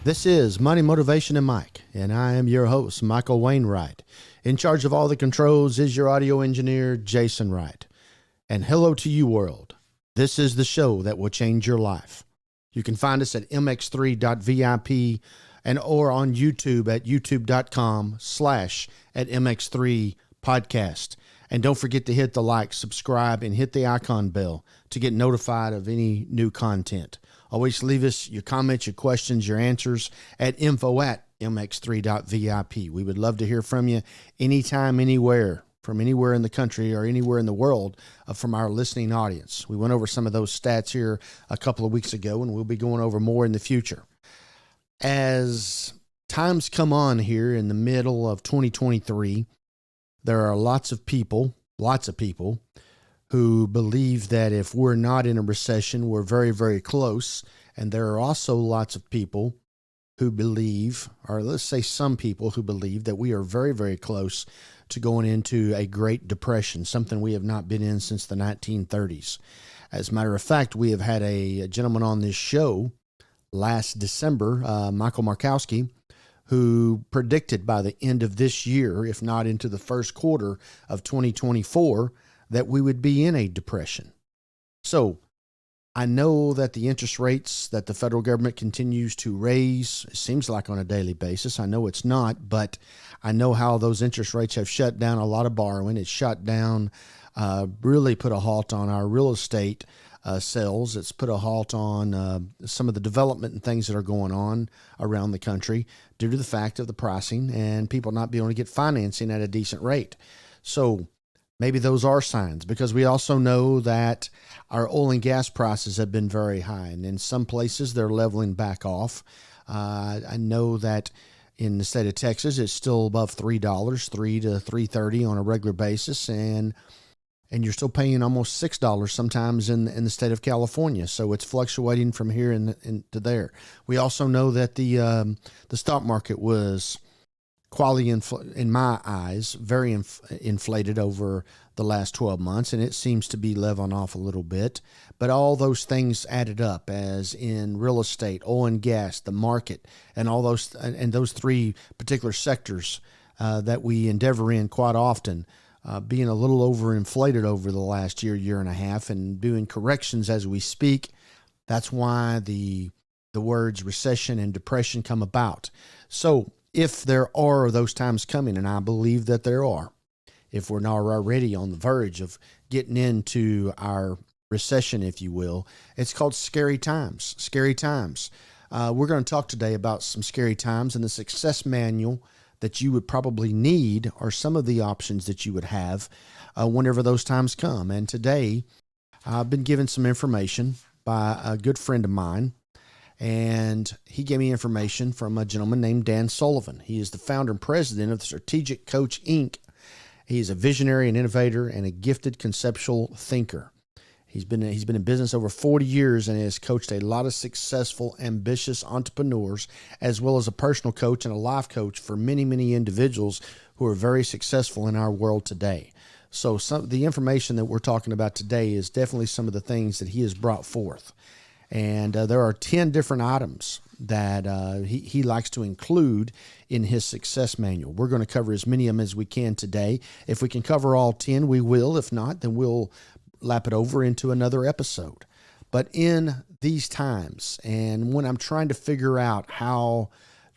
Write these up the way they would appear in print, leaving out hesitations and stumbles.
This is Money, Motivation, and Mike, and I am your host, Michael Wainwright. In charge of all the controls is your audio engineer, Jason Wright. And hello to you, world. This is the show that will change your life. You can find us at mx3.vip or on YouTube at youtube.com/@mx3podcast. And don't forget to hit the like, subscribe, and hit the icon bell to get notified of any new content. Always leave us your comments, your questions, your answers at info@mx3.vip. We would love to hear from you anytime, anywhere, from anywhere in the country or anywhere in the world from our listening audience. We went over some of those stats here a couple of weeks ago, and we'll be going over more in the future. As times come on here in the middle of 2023, there are lots of people who believe that if we're not in a recession, we're very, very close. And there are also lots of people who believe, or let's say some people who believe, that we are very, very close to going into a Great Depression, something we have not been in since the 1930s. As a matter of fact, we have had a gentleman on this show last December, Michael Markowski, who predicted by the end of this year, if not into the first quarter of 2024, that we would be in a depression. So I know that the interest rates that the federal government continues to raise, it seems like on a daily basis. I know it's not, but I know how those interest rates have shut down a lot of borrowing. It's shut down, really put a halt on our real estate sales. It's put a halt on some of the development and things that are going on around the country due to the fact of the pricing and people not being able to get financing at a decent rate. So maybe those are signs, because we also know that our oil and gas prices have been very high, and in some places they're leveling back off. I know that in the state of Texas, it's still above $3, $3 to $3.30 on a regular basis, and you're still paying almost $6 sometimes in the state of California. So it's fluctuating from here to there. We also know that the stock market was in my eyes, very inflated over the last 12 months, and it seems to be leveling off a little bit. But all those things added up, as in real estate, oil and gas, the market, and all those three particular sectors that we endeavor in quite often, being a little overinflated over the last year and a half, and doing corrections as we speak. That's why the words recession and depression come about. So if there are those times coming, and I believe that there are, if we're not already on the verge of getting into our recession, if you will, it's called scary times. Scary times. We're going to talk today about some scary times and the success manual that you would probably need, or some of the options that you would have whenever those times come. And today, I've been given some information by a good friend of mine, and he gave me information from a gentleman named Dan Sullivan. He is the founder and president of Strategic Coach, Inc. He is a visionary and innovator and a gifted conceptual thinker. He's been in business over 40 years and has coached a lot of successful, ambitious entrepreneurs, as well as a personal coach and a life coach for many, many individuals who are very successful in our world today. So the information that we're talking about today is definitely some of the things that he has brought forth. And there are 10 different items that he likes to include in his success manual. We're going to cover as many of them as we can today. If we can cover all 10, we will. If not, then we'll lap it over into another episode. But in these times, and when I'm trying to figure out how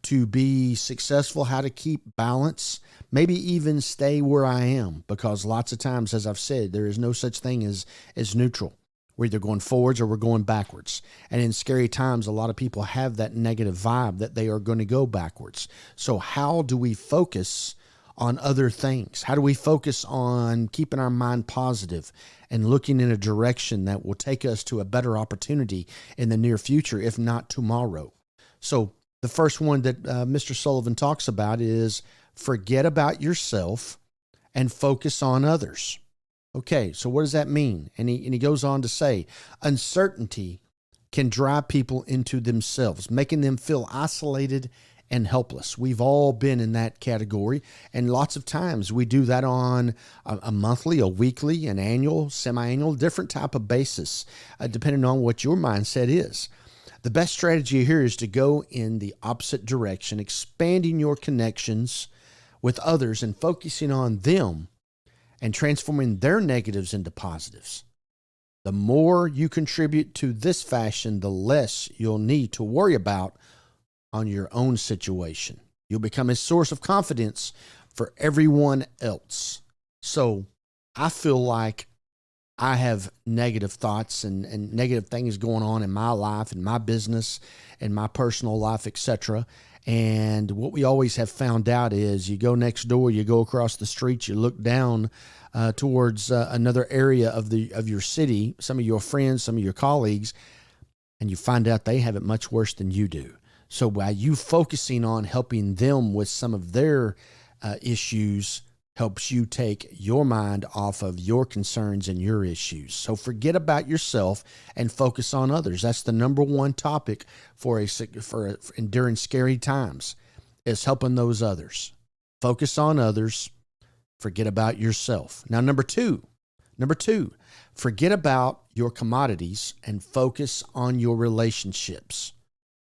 to be successful, how to keep balance, maybe even stay where I am, because lots of times, as I've said, there is no such thing as neutral. We're either going forwards or we're going backwards. And in scary times, a lot of people have that negative vibe that they are going to go backwards. So how do we focus on other things? How do we focus on keeping our mind positive and looking in a direction that will take us to a better opportunity in the near future, if not tomorrow? So the first one that Mr. Sullivan talks about is forget about yourself and focus on others. Okay, so what does that mean? And he goes on to say, uncertainty can drive people into themselves, making them feel isolated and helpless. We've all been in that category, and lots of times we do that on a monthly, a weekly, an annual, semi-annual, different type of basis, depending on what your mindset is. The best strategy here is to go in the opposite direction, expanding your connections with others and focusing on them and transforming their negatives into positives. The more you contribute to this fashion, the less you'll need to worry about on your own situation. You'll become a source of confidence for everyone else. So I feel like I have negative thoughts and negative things going on in my life, in my business, in my personal life, etc. And what we always have found out is you go next door, you go across the street, you look down towards another area of your city, some of your friends, some of your colleagues, and you find out they have it much worse than you do. So by you focusing on helping them with some of their issues helps you take your mind off of your concerns and your issues. So forget about yourself and focus on others. That's the number one topic for during scary times, is helping those others. Focus on others. Forget about yourself. Now, number two, forget about your commodities and focus on your relationships.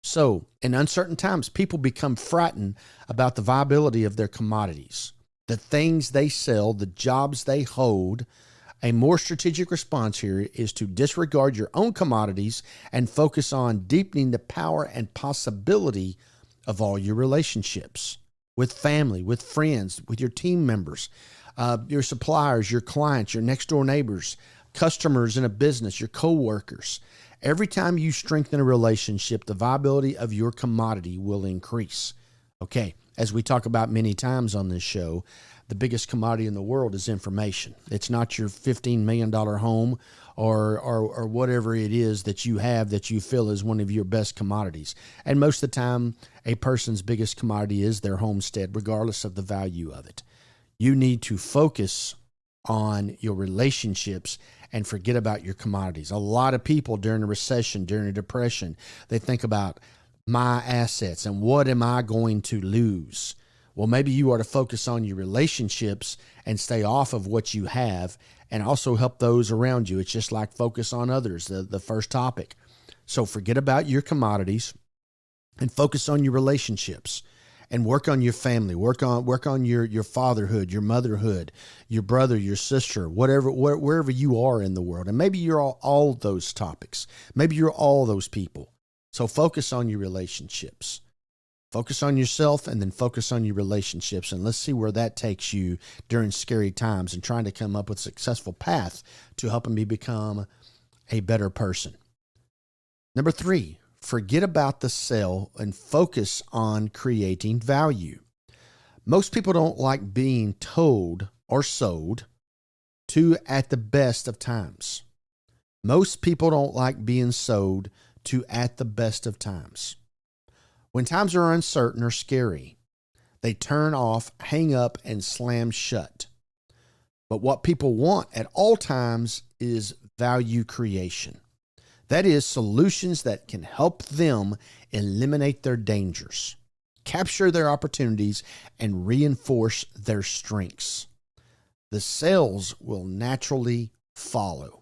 So in uncertain times, people become frightened about the viability of their commodities, the things they sell, the jobs they hold. A more strategic response here is to disregard your own commodities and focus on deepening the power and possibility of all your relationships with family, with friends, with your team members, your suppliers, your clients, your next door neighbors, customers in a business, your coworkers. Every time you strengthen a relationship, the viability of your commodity will increase. Okay, as we talk about many times on this show, the biggest commodity in the world is information. It's not your $15 million home or whatever it is that you have that you feel is one of your best commodities. And most of the time, a person's biggest commodity is their homestead, regardless of the value of it. You need to focus on your relationships and forget about your commodities. A lot of people during a recession, during a depression, they think about my assets and what am I going to lose? Well, maybe you are to focus on your relationships and stay off of what you have and also help those around you. It's just like focus on others, the first topic. So forget about your commodities and focus on your relationships and work on your family, work on your fatherhood, your motherhood, your brother, your sister, wherever you are in the world. And maybe you're all those topics. Maybe you're all those people. So focus on your relationships. Focus on yourself and then focus on your relationships. And let's see where that takes you during scary times and trying to come up with a successful path to helping me become a better person. Number 3, forget about the sell and focus on creating value. Most people don't like being told or sold to at the best of times. Most people don't like being sold to at the best of times. When times are uncertain or scary, they turn off, hang up, and slam shut. But what people want at all times is value creation. That is, solutions that can help them eliminate their dangers, capture their opportunities, and reinforce their strengths. The sales will naturally follow.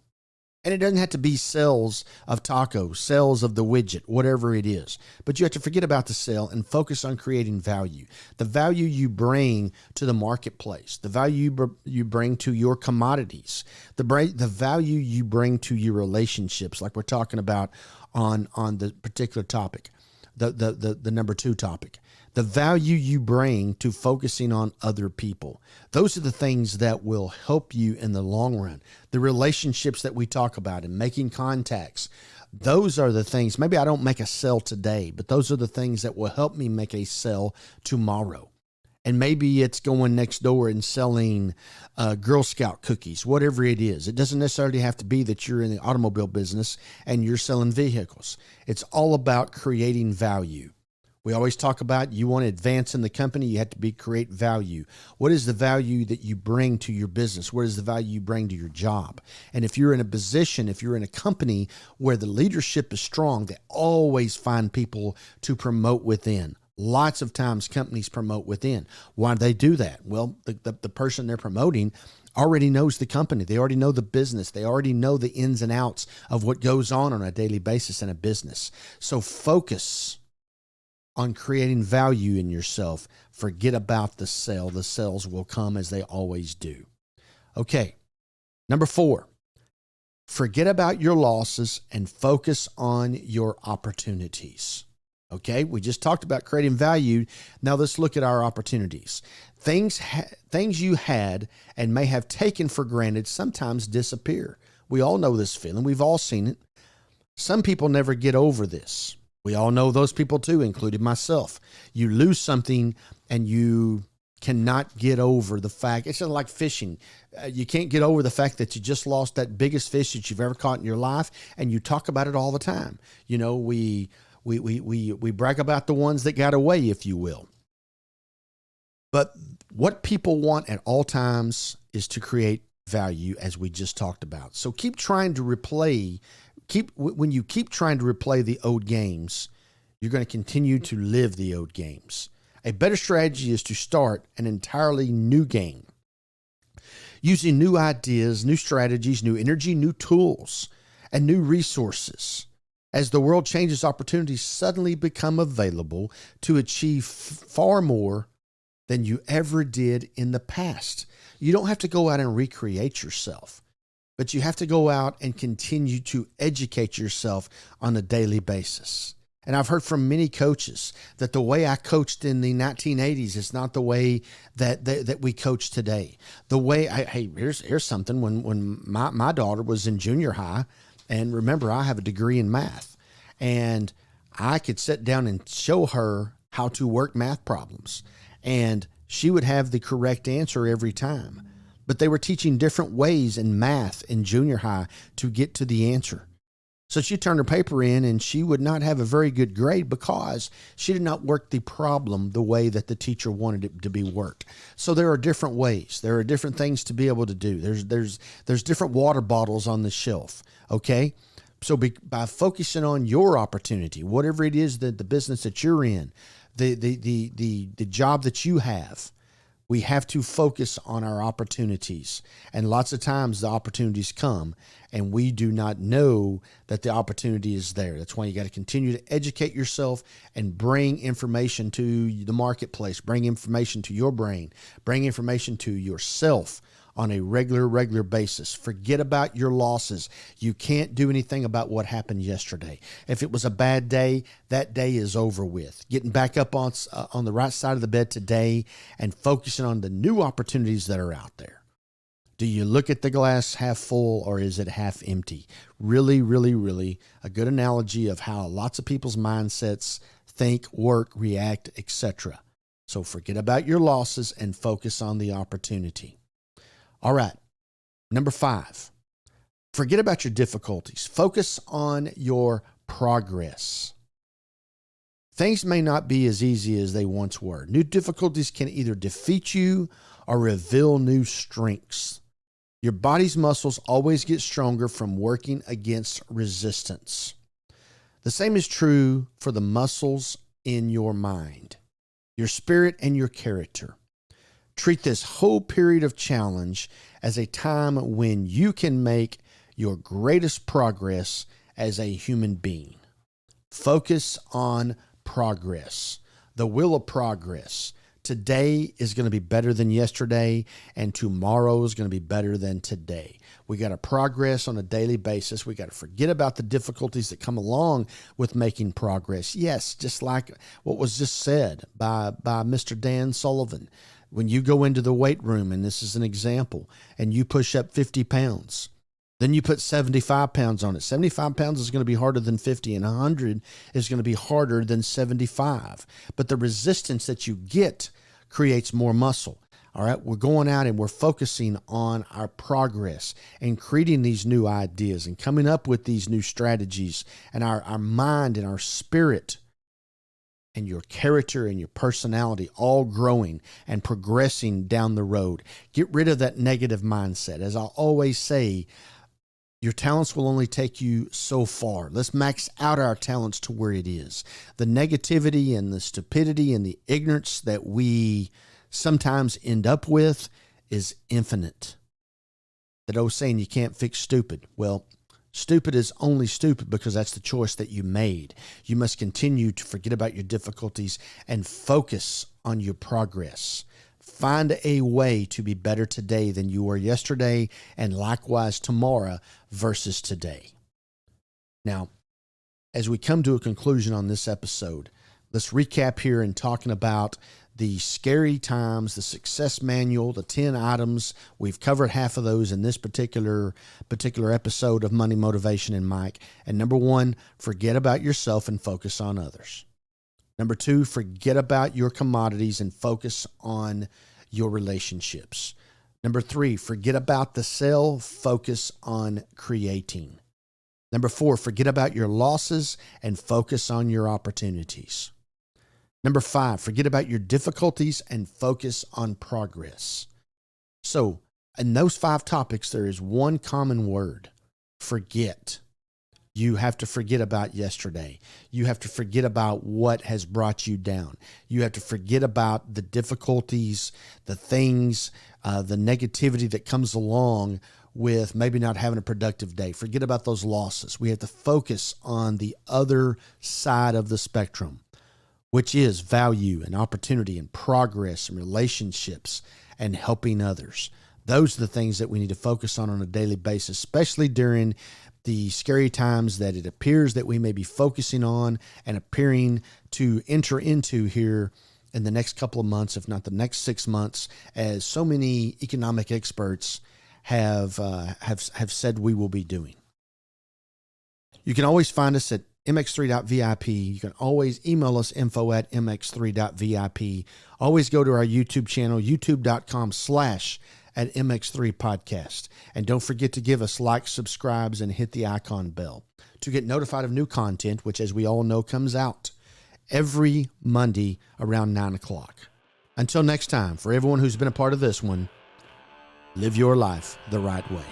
And it doesn't have to be sales of tacos, sales of the widget, whatever it is. But you have to forget about the sale and focus on creating value. The value you bring to the marketplace, the value you bring to your commodities, the value you bring to your relationships, like we're talking about on the particular topic, the number 2 topic. The value you bring to focusing on other people. Those are the things that will help you in the long run. The relationships that we talk about and making contacts. Those are the things. Maybe I don't make a sale today, but those are the things that will help me make a sale tomorrow. And maybe it's going next door and selling Girl Scout cookies, whatever it is. It doesn't necessarily have to be that you're in the automobile business and you're selling vehicles. It's all about creating value. We always talk about you want to advance in the company, you have to create value. What is the value that you bring to your business? What is the value you bring to your job? And if you're in a position, if you're in a company where the leadership is strong, they always find people to promote within. Lots of times companies promote within. Why do they do that? Well, the person they're promoting already knows the company. They already know the business. They already know the ins and outs of what goes on a daily basis in a business. So focus on creating value in yourself. Forget about the sale. The sales will come as they always do. Okay. Number 4, forget about your losses and focus on your opportunities. Okay, we just talked about creating value. Now let's look at our opportunities. Things you had and may have taken for granted sometimes disappear. We all know this feeling. We've all seen it. Some people never get over this. We all know those people too, including myself. You lose something and you cannot get over the fact, it's just like fishing. You can't get over the fact that you just lost that biggest fish that you've ever caught in your life, and you talk about it all the time. You know, we brag about the ones that got away, if you will. But what people want at all times is to create value, as we just talked about. So keep trying to replay. When you keep trying to replay the old games, you're going to continue to live the old games. A better strategy is to start an entirely new game, using new ideas, new strategies, new energy, new tools, and new resources. As the world changes, opportunities suddenly become available to achieve far more than you ever did in the past. You don't have to go out and recreate yourself, but you have to go out and continue to educate yourself on a daily basis. And I've heard from many coaches that the way I coached in the 1980s is not the way that we coach today. The way here's something. When my daughter was in junior high, and remember, I have a degree in math, and I could sit down and show her how to work math problems, and she would have the correct answer every time. But they were teaching different ways in math in junior high to get to the answer. So she turned her paper in and she would not have a very good grade because she did not work the problem the way that the teacher wanted it to be worked. So there are different ways. There are different things to be able to do. There's different water bottles on the shelf. Okay. So by focusing on your opportunity, whatever it is that the business that you're in, the job that you have, we have to focus on our opportunities. And lots of times the opportunities come and we do not know that the opportunity is there. That's why you got to continue to educate yourself and bring information to the marketplace, bring information to your brain, bring information to yourself on a regular basis. Forget about your losses. You can't do anything about what happened yesterday. If it was a bad day, that day is over with. Getting back up on the right side of the bed today and focusing on the new opportunities that are out there. Do you look at the glass half full or is it half empty? Really a good analogy of how lots of people's mindsets think, work, react, etc. So forget about your losses and focus on the opportunity. All right. Number 5, forget about your difficulties. Focus on your progress. Things may not be as easy as they once were. New difficulties can either defeat you or reveal new strengths. Your body's muscles always get stronger from working against resistance. The same is true for the muscles in your mind, your spirit, and your character. Treat this whole period of challenge as a time when you can make your greatest progress as a human being. Focus on progress, the will of progress. Today is going to be better than yesterday, and tomorrow is going to be better than today. We got to progress on a daily basis. We got to forget about the difficulties that come along with making progress. Yes, just like what was just said by Mr. Dan Sullivan. When you go into the weight room, and this is an example, and you push up 50 pounds, then you put 75 pounds on it. 75 pounds is going to be harder than 50, and 100 is going to be harder than 75. But the resistance that you get creates more muscle. All right, we're going out and we're focusing on our progress and creating these new ideas and coming up with these new strategies, and our mind and our spirit and your character and your personality all growing and progressing down the road. Get rid of that negative mindset. As I always say, Your talents will only take you so far. Let's max out our talents to where it is. The negativity and the stupidity and the ignorance that we sometimes end up with is infinite. That old saying, you can't fix stupid. Well, stupid is only stupid because that's the choice that you made. You must continue to forget about your difficulties and focus on your progress. Find a way to be better today than you were yesterday, and likewise tomorrow versus today. Now, as we come to a conclusion on this episode, let's recap here in talking about the scary times, the success manual, the 10 items. We've covered half of those in this particular episode of Money, Motivation, and Mike. And number 1, forget about yourself and focus on others. Number 2, forget about your commodities and focus on your relationships. Number 3, forget about the sell, focus on creating. Number 4, forget about your losses and focus on your opportunities. Number 5, forget about your difficulties and focus on progress. So, in those 5 topics, there is one common word: forget. You have to forget about yesterday. You have to forget about what has brought you down. You have to forget about the difficulties, the things, the negativity that comes along with maybe not having a productive day. Forget about those losses. We have to focus on the other side of the spectrum, which is value and opportunity and progress and relationships and helping others. Those are the things that we need to focus on a daily basis, especially during the scary times that it appears that we may be focusing on and appearing to enter into here in the next couple of months, if not the next 6 months, as so many economic experts have said we will be doing. You can always find us at mx3.vip. You can always email us info@mx3.vip. Always go to our YouTube channel, youtube.com/@MX3 podcast. And don't forget to give us likes, subscribes, and hit the icon bell to get notified of new content, which, as we all know, comes out every Monday around 9 o'clock. Until next time, for everyone who's been a part of this one, live your life the right way.